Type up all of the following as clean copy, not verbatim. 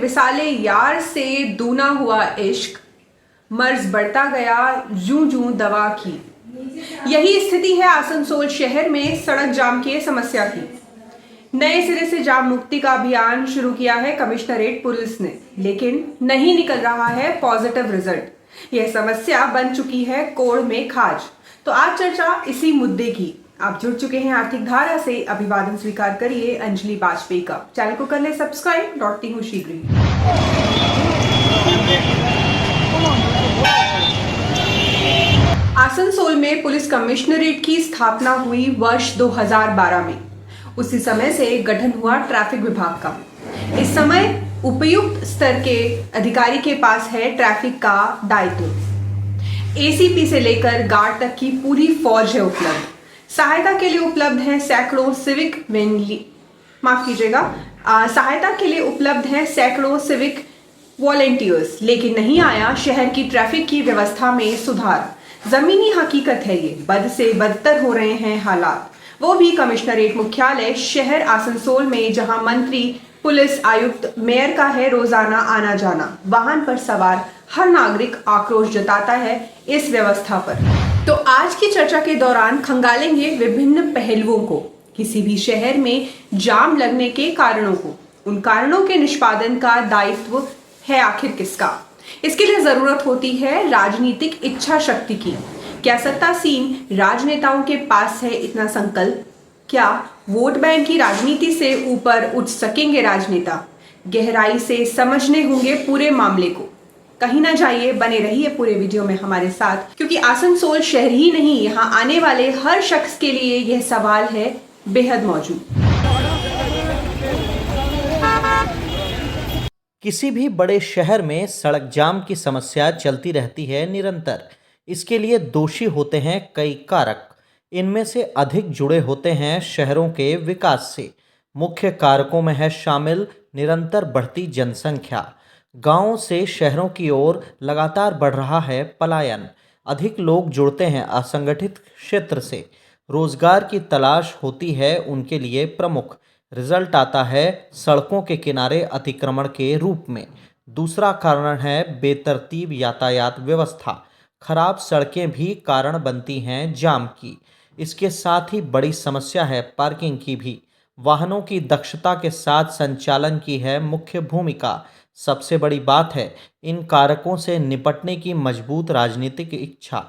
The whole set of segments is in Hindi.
विसाले यार से दूना हुआ इश्क, मर्ज बढ़ता गया जूं जूं दवा की। यही स्थिति है आसनसोल शहर में सड़क जाम की समस्या की। नए सिरे से जाम मुक्ति का अभियान शुरू किया है कमिश्नरेट पुलिस ने, लेकिन नहीं निकल रहा है पॉजिटिव रिजल्ट। यह समस्या बन चुकी है कोड़ में खाज। तो आज चर्चा इसी मुद्दे की। आप जुड़ चुके हैं आर्थिक धारा से, अभिवादन स्वीकार करिए अंजलि वाजपेयी का। चैनल को कर ले सब्सक्राइब, लौटती हूँ शीघ्र ही। आसनसोल में पुलिस कमिश्नरेट की स्थापना हुई वर्ष 2012 में। उसी समय से गठन हुआ ट्रैफिक विभाग का। इस समय उपयुक्त स्तर के अधिकारी के पास है ट्रैफिक का दायित्व। एसीपी से लेकर गार्ड तक की पूरी फौज है उपलब्ध। सहायता के लिए उपलब्ध है सैकड़ों सिविक वॉलेंटियर्स, लेकिन नहीं आया शहर की ट्रैफिक की व्यवस्था में सुधार। जमीनी हकीकत है ये, बद से बदतर हो रहे हैं हालात, वो भी कमिश्नरेट मुख्यालय शहर आसनसोल में, जहां मंत्री, पुलिस आयुक्त, मेयर का है रोजाना आना जाना। वाहन पर सवार हर नागरिक आक्रोश जताता है इस व्यवस्था पर। तो आज की चर्चा के दौरान खंगालेंगे विभिन्न पहलुओं को, किसी भी शहर में जाम लगने के कारणों को, उन कारणों के निष्पादन का दायित्व है आखिर किसका। इसके लिए जरूरत होती है राजनीतिक इच्छा शक्ति की। क्या सत्तासीन राजनेताओं के पास है इतना संकल्प? क्या वोट बैंक की राजनीति से ऊपर उठ सकेंगे राजनेता? गहराई से समझने होंगे पूरे मामले को। कहीं ना जाइए, बने रहिए पूरे वीडियो में हमारे साथ, क्योंकि आसनसोल शहर ही नहीं, यहाँ आने वाले हर शख्स के लिए यह सवाल है बेहद मौजूद। किसी भी बड़े शहर में सड़क जाम की समस्या चलती रहती है निरंतर। इसके लिए दोषी होते हैं कई कारक। इनमें से अधिक जुड़े होते हैं शहरों के विकास से। मुख्य कारकों में है शामिल निरंतर बढ़ती जनसंख्या। गांवों से शहरों की ओर लगातार बढ़ रहा है पलायन। अधिक लोग जुड़ते हैं असंगठित क्षेत्र से। रोजगार की तलाश होती है उनके लिए प्रमुख। रिजल्ट आता है सड़कों के किनारे अतिक्रमण के रूप में। दूसरा कारण है बेतरतीब यातायात व्यवस्था। खराब सड़कें भी कारण बनती हैं जाम की। इसके साथ ही बड़ी समस्या है पार्किंग की भी। वाहनों की दक्षता के साथ संचालन की है मुख्य भूमिका। सबसे बड़ी बात है इन कारकों से निपटने की मजबूत राजनीतिक इच्छा।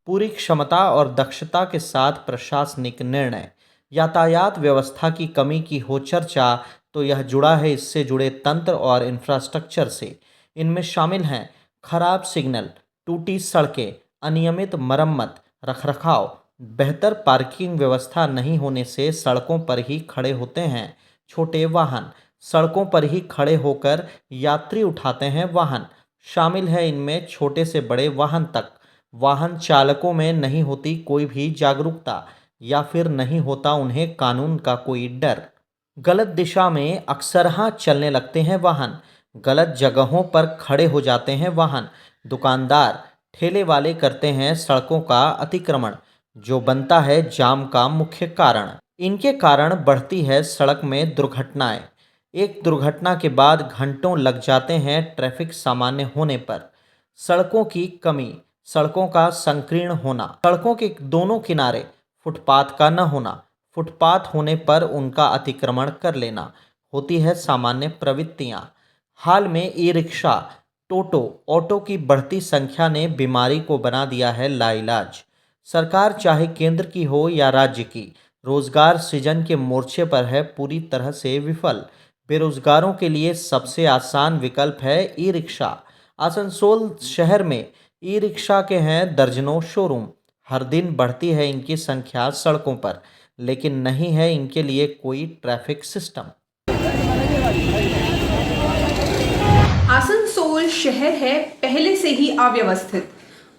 पूरी क्षमता और दक्षता के साथ प्रशासनिक निर्णय। यातायात व्यवस्था की कमी की हो चर्चा तो यह जुड़ा है इससे जुड़े तंत्र और इंफ्रास्ट्रक्चर से। इनमें शामिल हैं खराब सिग्नल, टूटी सड़कें, अनियमित मरम्मत, रखरखाव। बेहतर पार्किंग व्यवस्था नहीं होने से सड़कों पर ही खड़े होते हैं छोटे वाहन। सड़कों पर ही खड़े होकर यात्री उठाते हैं वाहन। शामिल है इनमें छोटे से बड़े वाहन तक। वाहन चालकों में नहीं होती कोई भी जागरूकता, या फिर नहीं होता उन्हें कानून का कोई डर। गलत दिशा में अक्सरहा चलने लगते हैं वाहन। गलत जगहों पर खड़े हो जाते हैं वाहन। दुकानदार, ठेले वाले करते हैं सड़कों का अतिक्रमण, जो बनता है जाम का मुख्य कारण। इनके कारण बढ़ती है सड़क में दुर्घटनाएं। एक दुर्घटना के बाद घंटों लग जाते हैं ट्रैफिक सामान्य होने पर। सड़कों की कमी, सड़कों का संकीर्ण होना, सड़कों के दोनों किनारे फुटपाथ का न होना, फुटपाथ होने पर उनका अतिक्रमण कर लेना, होती है सामान्य प्रवृत्तियां। हाल में ई रिक्शा, टोटो, ऑटो की बढ़ती संख्या ने बीमारी को बना दिया है लाइलाज। सरकार चाहे केंद्र की हो या राज्य की, रोजगार सृजन के मोर्चे पर है पूरी तरह से विफल। बेरोजगारों के लिए सबसे आसान विकल्प है ई रिक्शा। आसनसोल शहर में ई रिक्शा के हैं दर्जनों शोरूम। हर दिन बढ़ती है इनकी संख्या सड़कों पर, लेकिन नहीं है इनके लिए कोई ट्रैफिक सिस्टम। आसनसोल शहर है पहले से ही अव्यवस्थित।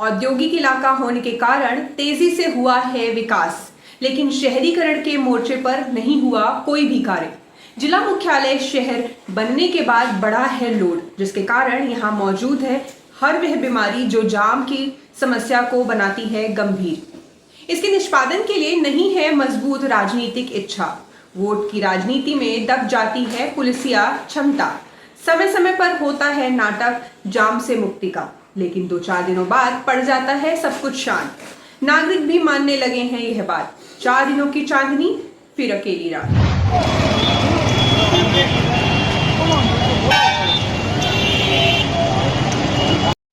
औद्योगिक इलाका होने के कारण तेजी से हुआ है विकास, लेकिन शहरीकरण के मोर्चे पर नहीं हुआ कोई भी कार्य। जिला मुख्यालय शहर बनने के बाद बड़ा है लोड, जिसके कारण यहाँ मौजूद है हर वह बीमारी जो जाम की समस्या को बनाती है गंभीर। इसके निष्पादन के लिए नहीं है मजबूत राजनीतिक इच्छा। वोट की राजनीति में दब जाती है पुलिसिया क्षमता। समय समय पर होता है नाटक जाम से मुक्ति का, लेकिन 2-4 दिनों बाद पड़ जाता है सब कुछ शांत। नागरिक भी मानने लगे हैं यह बात। 4 दिनों की चांदनी फिर अकेली रात।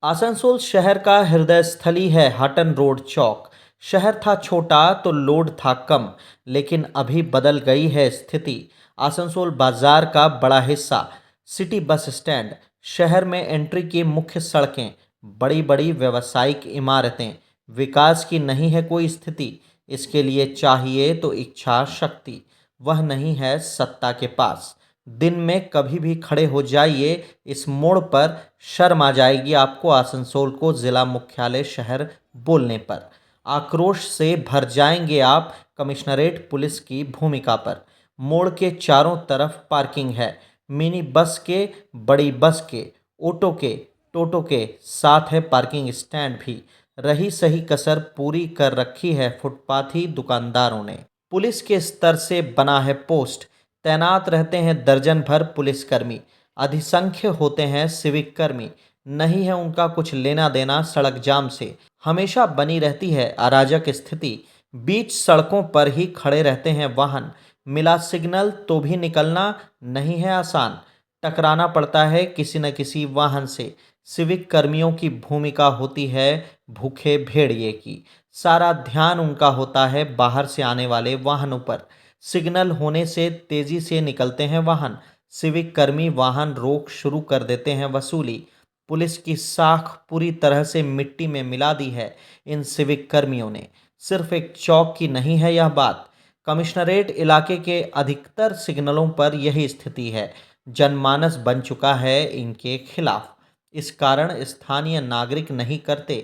आसनसोल शहर का हृदय स्थली है हटन रोड चौक। शहर था छोटा तो लोड था कम, लेकिन अभी बदल गई है स्थिति। आसनसोल बाजार का बड़ा हिस्सा, सिटी बस स्टैंड, शहर में एंट्री की मुख्य सड़कें, बड़ी बड़ी व्यावसायिक इमारतें, विकास की नहीं है कोई स्थिति। इसके लिए चाहिए तो इच्छा शक्ति, वह नहीं है सत्ता के पास। दिन में कभी भी खड़े हो जाइए इस मोड़ पर, शर्म आ जाएगी आपको आसनसोल को जिला मुख्यालय शहर बोलने पर। आक्रोश से भर जाएंगे आप कमिश्नरेट पुलिस की भूमिका पर। मोड़ के चारों तरफ पार्किंग है, मिनी बस के, बड़ी बस के, ऑटो के, टोटो के, साथ है पार्किंग स्टैंड भी। रही सही कसर पूरी कर रखी है फुटपाथी दुकानदारों ने। पुलिस के स्तर से बना है पोस्ट, तैनात रहते हैं दर्जन भर पुलिसकर्मी, अधिसंख्य होते हैं सिविक कर्मी। नहीं है उनका कुछ लेना देना सड़क जाम से। हमेशा बनी रहती है अराजक स्थिति, बीच सड़कों पर ही खड़े रहते हैं वाहन। मिला सिग्नल तो भी निकलना नहीं है आसान, टकराना पड़ता है किसी न किसी वाहन से। सिविक कर्मियों की भूमिका होती है भूखे भेड़िए की। सारा ध्यान उनका होता है बाहर से आने वाले वाहनों पर। सिग्नल होने से तेजी से निकलते हैं वाहन। सिविक कर्मी वाहन रोक शुरू कर देते हैं वसूली। पुलिस की साख पूरी तरह से मिट्टी में मिला दी है इन सिविक कर्मियों ने। सिर्फ एक चौक की नहीं है यह बात, कमिश्नरेट इलाके के अधिकतर सिग्नलों पर यही स्थिति है। जनमानस बन चुका है इनके खिलाफ। इस कारण स्थानीय नागरिक नहीं करते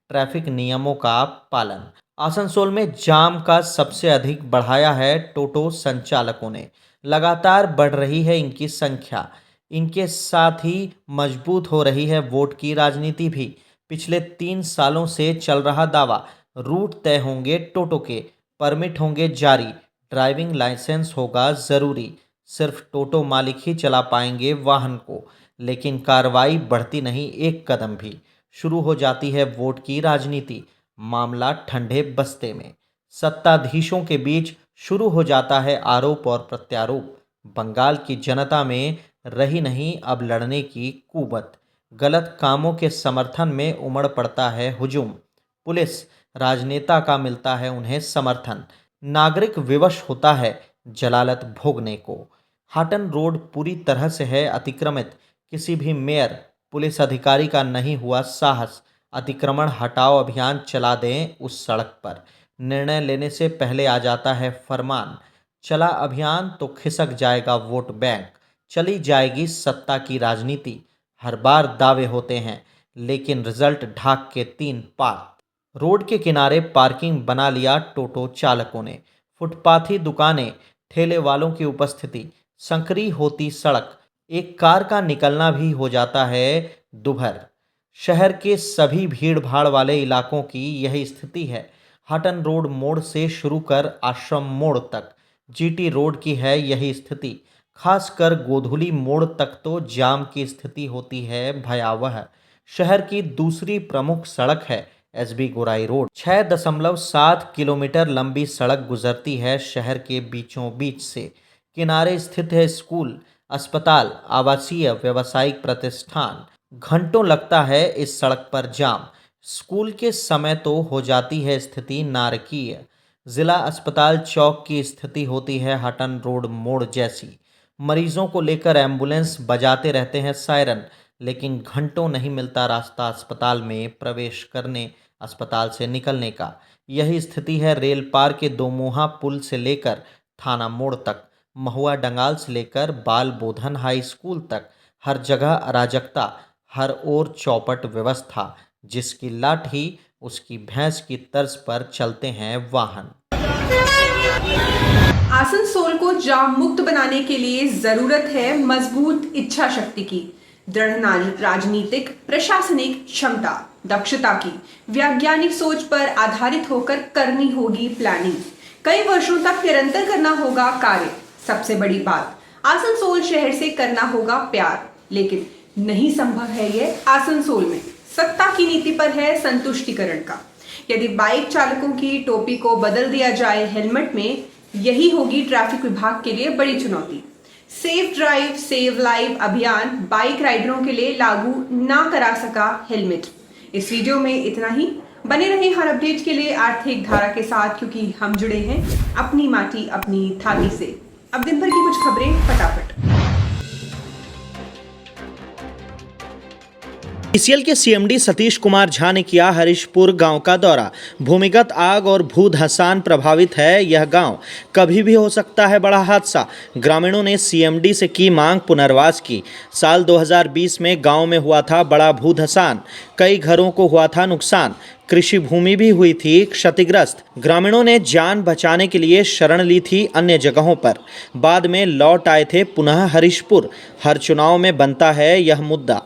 ट्रैफिक नियमों का पालन। आसनसोल में जाम का सबसे अधिक बढ़ाया है टोटो संचालकों ने। लगातार बढ़ रही है इनकी संख्या। इनके साथ ही मजबूत हो रही है वोट की राजनीति भी। पिछले 3 सालों से चल रहा दावा, रूट तय होंगे टोटो के, परमिट होंगे जारी, ड्राइविंग लाइसेंस होगा ज़रूरी। सिर्फ टोटो मालिक ही चला पाएंगे वाहन को, लेकिन कार्रवाई बढ़ती नहीं एक कदम भी। शुरू हो जाती है वोट की राजनीति, मामला ठंडे बस्ते में। सत्ताधीशों के बीच शुरू हो जाता है आरोप और प्रत्यारोप। बंगाल की जनता में रही नहीं अब लड़ने की कुवत। गलत कामों के समर्थन में उमड़ पड़ता है हुजूम। पुलिस राजनेता का मिलता है उन्हें समर्थन। नागरिक विवश होता है जलालत भोगने को। हाटन रोड पूरी तरह से है अतिक्रमित। किसी भी मेयर, पुलिस अधिकारी का नहीं हुआ साहस अतिक्रमण हटाओ अभियान चला दें उस सड़क पर। निर्णय लेने से पहले आ जाता है फरमान। चला अभियान तो खिसक जाएगा वोट बैंक, चली जाएगी सत्ता की राजनीति। हर बार दावे होते हैं, लेकिन रिजल्ट ढाक के 3 पात। रोड के किनारे पार्किंग बना लिया टोटो चालकों ने। फुटपाथी दुकानें, ठेले वालों की उपस्थिति, संकरी होती सड़क, एक कार का निकलना भी हो जाता है दुभर। शहर के सभी भीड़ भाड़ वाले इलाकों की यही स्थिति है। हटन रोड मोड़ से शुरू कर आश्रम मोड़ तक, जीटी रोड की है यही स्थिति। खासकर गोधुली मोड़ तक तो जाम की स्थिति होती है भयावह। शहर की दूसरी प्रमुख सड़क है एसबी गोराई रोड। 6.7 किलोमीटर लंबी सड़क गुजरती है शहर के बीचों बीच से। किनारे स्थित है स्कूल, अस्पताल, आवासीय, व्यावसायिक प्रतिष्ठान। घंटों लगता है इस सड़क पर जाम। स्कूल के समय तो हो जाती है स्थिति नारकीय। जिला अस्पताल चौक की स्थिति होती है हटन रोड मोड़ जैसी। मरीजों को लेकर एम्बुलेंस बजाते रहते हैं सायरन, लेकिन घंटों नहीं मिलता रास्ता अस्पताल में प्रवेश करने, अस्पताल से निकलने का। यही स्थिति है रेल पार के दोमुहा पुल से लेकर थाना मोड़ तक, महुआ डंगाल से लेकर बाल बोधन हाई स्कूल तक। हर जगह अराजकता, हर ओर चौपट व्यवस्था। जिसकी लाठी उसकी भैंस की तर्ज पर चलते हैं वाहन। आसनसोल को जाम मुक्त बनाने के लिए जरूरत है मजबूत इच्छा शक्ति की, दृढ़ राजनीतिक प्रशासनिक क्षमता। दक्षता की वैज्ञानिक सोच पर आधारित होकर करनी होगी प्लानिंग। कई वर्षों तक निरंतर करना होगा कार्य। सबसे बड़ी बात, आसनसोल शहर से करना होगा प्यार, लेकिन नहीं संभव है ये आसनसोल में। सत्ता की नीति पर है संतुष्टिकरण का। यदि बाइक चालकों की टोपी को बदल दिया जाए हेलमेट में, यही होगी ट्रैफिक विभाग के लिए बड़ी चुनौती। सेफ ड्राइव सेव लाइव अभियान बाइक राइडरों के लिए लागू ना करा सका हेलमेट। इस वीडियो में इतना ही। बने रहे हर अपडेट के लिए आर्थिक धारा के साथ, क्योंकि हम जुड़े हैं अपनी माटी अपनी थाली से। अब दिन भर की कुछ खबरें फटाफट। ईसीएल के सीएमडी सतीश कुमार झा ने किया हरीशपुर गांव का दौरा। भूमिगत आग और भू धंसान प्रभावित है यह गांव, कभी भी हो सकता है बड़ा हादसा। ग्रामीणों ने सीएमडी से की मांग पुनर्वास की। साल 2020 में गांव में हुआ था बड़ा भू धंसान, कई घरों को हुआ था नुकसान, कृषि भूमि भी हुई थी क्षतिग्रस्त। ग्रामीणों ने जान बचाने के लिए शरण ली थी अन्य जगहों पर, बाद में लौट आए थे पुनः हरीशपुर। हर चुनाव में बनता है यह मुद्दा।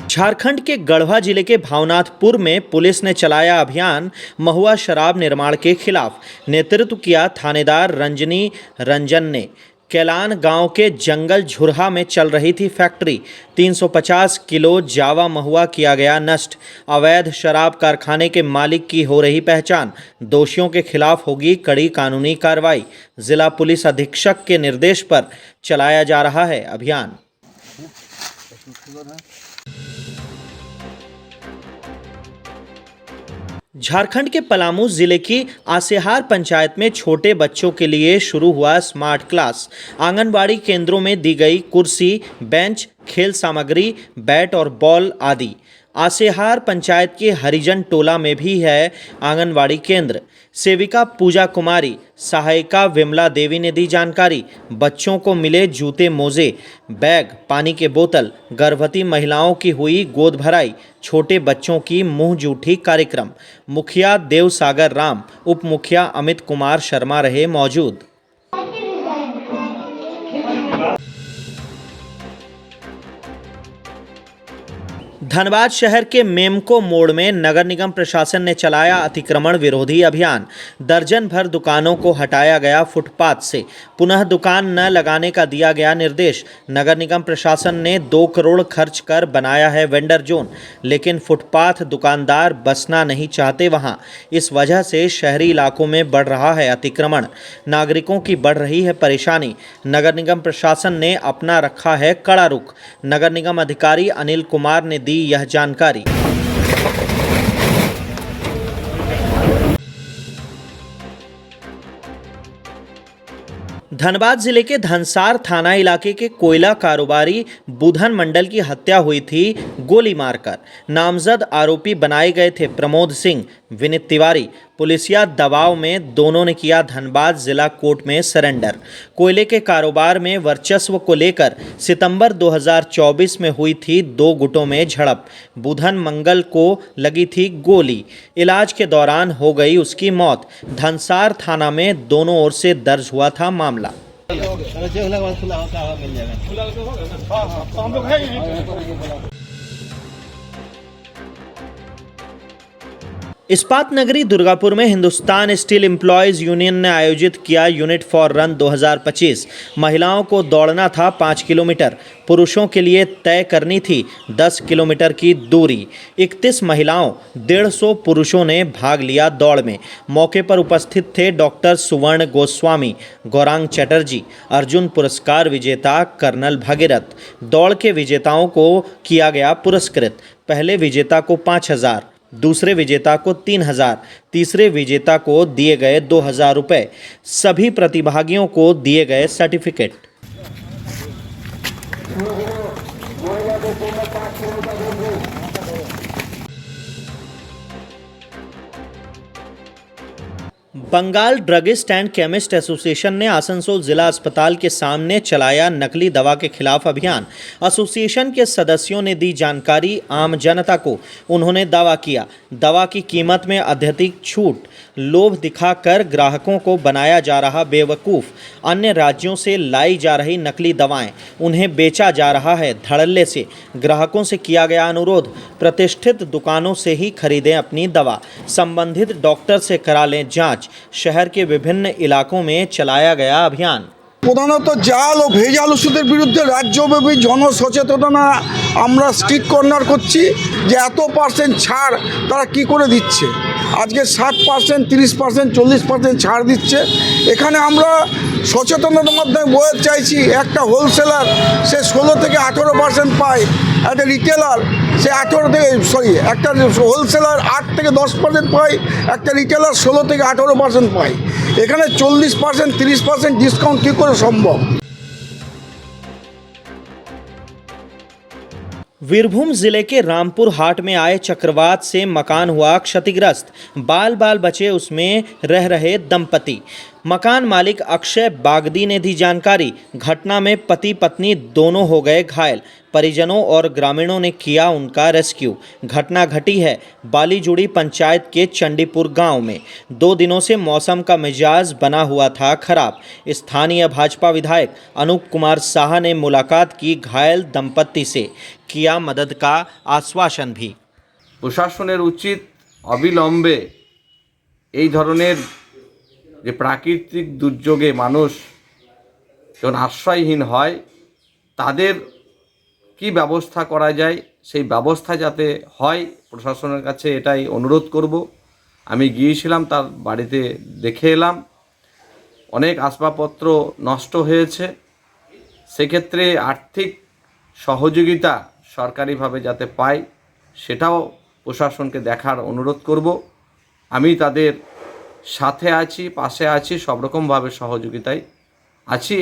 झारखंड के गढ़वा जिले के भावनाथपुर में पुलिस ने चलाया अभियान महुआ शराब निर्माण के खिलाफ। नेतृत्व किया थानेदार रंजनी रंजन ने। कैलान गांव के जंगल झुरहा में चल रही थी फैक्ट्री। 350 किलो जावा महुआ किया गया नष्ट। अवैध शराब कारखाने के मालिक की हो रही पहचान। दोषियों के खिलाफ होगी कड़ी कानूनी कार्रवाई। जिला पुलिस अधीक्षक के निर्देश पर चलाया जा रहा है अभियान। झारखंड के पलामू जिले की आसेहार पंचायत में छोटे बच्चों के लिए शुरू हुआ स्मार्ट क्लास। आंगनबाड़ी केंद्रों में दी गई कुर्सी, बेंच, खेल सामग्री, बैट और बॉल आदि। आसेहार पंचायत के हरिजन टोला में भी है आंगनबाड़ी केंद्र। सेविका पूजा कुमारी, सहायिका विमला देवी ने दी जानकारी। बच्चों को मिले जूते, मोजे, बैग, पानी के बोतल। गर्भवती महिलाओं की हुई गोद भराई। छोटे बच्चों की मुंह जूठी कार्यक्रम। मुखिया देवसागर राम, उप मुखिया अमित कुमार शर्मा रहे मौजूद। धनबाद शहर के मेमको मोड़ में नगर निगम प्रशासन ने चलाया अतिक्रमण विरोधी अभियान। दर्जन भर दुकानों को हटाया गया फुटपाथ से। पुनः दुकान न लगाने का दिया गया निर्देश। नगर निगम प्रशासन ने 2 करोड़ खर्च कर बनाया है वेंडर जोन, लेकिन फुटपाथ दुकानदार बसना नहीं चाहते वहां। इस वजह से शहरी इलाकों में बढ़ रहा है अतिक्रमण। नागरिकों की बढ़ रही है परेशानी। नगर निगम प्रशासन ने अपना रखा है कड़ा रुख। नगर निगम अधिकारी अनिल कुमार ने दी यह जानकारी। धनबाद जिले के धनसार थाना इलाके के कोयला कारोबारी बुधन मंडल की हत्या हुई थी गोली मारकर। नामजद आरोपी बनाए गए थे प्रमोद सिंह, विनीत तिवारी। पुलिसिया दबाव में दोनों ने किया धनबाद जिला कोर्ट में सरेंडर। कोयले के कारोबार में वर्चस्व को लेकर सितंबर 2024 में हुई थी 2 गुटों में झड़प। बुधन मंगल को लगी थी गोली। इलाज के दौरान हो गई उसकी मौत। धनसार थाना में दोनों ओर से दर्ज हुआ था मामला। इस्पात नगरी दुर्गापुर में हिंदुस्तान स्टील एम्प्लॉयज़ यूनियन ने आयोजित किया यूनिट फॉर रन 2025। महिलाओं को दौड़ना था 5 किलोमीटर, पुरुषों के लिए तय करनी थी 10 किलोमीटर की दूरी। 31 महिलाओं, 150 पुरुषों ने भाग लिया दौड़ में। मौके पर उपस्थित थे डॉक्टर सुवर्ण गोस्वामी, गौरांग चटर्जी, अर्जुन पुरस्कार विजेता कर्नल भगीरथ। दौड़ के विजेताओं को किया गया पुरस्कृत। पहले विजेता को 5,000, दूसरे विजेता को 3,000, तीसरे विजेता को दिए गए 2,000 रुपये। सभी प्रतिभागियों को दिए गए certificate. Bengal druggist and chemist association ने आसनसोल जिला अस्पताल के सामने चलाया नकली दवा के खिलाफ अभियान। एसोसिएशन के सदस्यों ने दी जानकारी आम जनता को। उन्होंने दावा किया, दवा की कीमत में अत्यधिक छूट, लोभ दिखाकर ग्राहकों को बनाया जा रहा बेवकूफ़, अन्य राज्यों से लाई जा रही नकली दवाएं, उन्हें बेचा जा रहा है धड़ल्ले से। ग्राहकों से किया गया अनुरोध, प्रतिष्ठित दुकानों से ही खरीदें अपनी दवा, संबंधित डॉक्टर से करा लें जांच। शहर के विभिन्न इलाकों में चलाया गया अभियान। প্রধানত জাল ও ভেজাল ওষুধের বিরুদ্ধে রাজ্যব্যাপী জনসচেতনতা আমরা স্ট্রিট কর্নার করছি যে এত পার্সেন্ট ছাড় তারা কি করে দিচ্ছে। আজকে 60%, 30%, 40% ছাড় দিচ্ছে। এখানে আমরা সচেতনতার মাধ্যমে বোঝাতে চাইছি, একটা হোলসেলার সে 16 থেকে 18% পায়, একটা রিটেলার সে 18 থেকে একটা হোলসেলার 8 থেকে 10% পায়, একটা রিটেলার 16 থেকে 18% পায়। এখানে 40%, 30% ডিসকাউন্ট কী করে সম্ভব? वीरभूम जिले के रामपुर हाट में आए चक्रवात से मकान हुआ क्षतिग्रस्त। बाल बाल बचे उसमें रह रहे दंपति। मकान मालिक अक्षय बागदी ने दी जानकारी। घटना में पति पत्नी दोनों हो गए घायल। परिजनों और ग्रामीणों ने किया उनका रेस्क्यू। घटना घटी है बालीजुड़ी पंचायत के चंडीपुर गांव में। 2 दिनों से मौसम का मिजाज बना हुआ था खराब। स्थानीय भाजपा विधायक अनूप कुमार साहा ने मुलाकात की घायल दंपत्ति से, किया मदद का आश्वासन भी। প্রশাসনের উচিত অবিলম্বে এই ধরনের যে প্রাকৃতিক দুর্যোগে মানুষ যখন আশ্রয়হীন হয় তাদের কি ব্যবস্থা করা যায় সেই ব্যবস্থা যাতে হয়, প্রশাসনের কাছে এটাই অনুরোধ করব। আমি গিয়েছিলাম, তার বাড়িতে দেখে এলাম, অনেক আসবাবপত্র নষ্ট হয়েছে। সেক্ষেত্রে আর্থিক সহযোগিতা সরকারিভাবে যাতে পায় সেটাও প্রশাসনকে দেখার অনুরোধ করব। আমি তাদের সাথে আছি, পাশে আছি, সব রকমভাবে সহযোগিতায় আছি।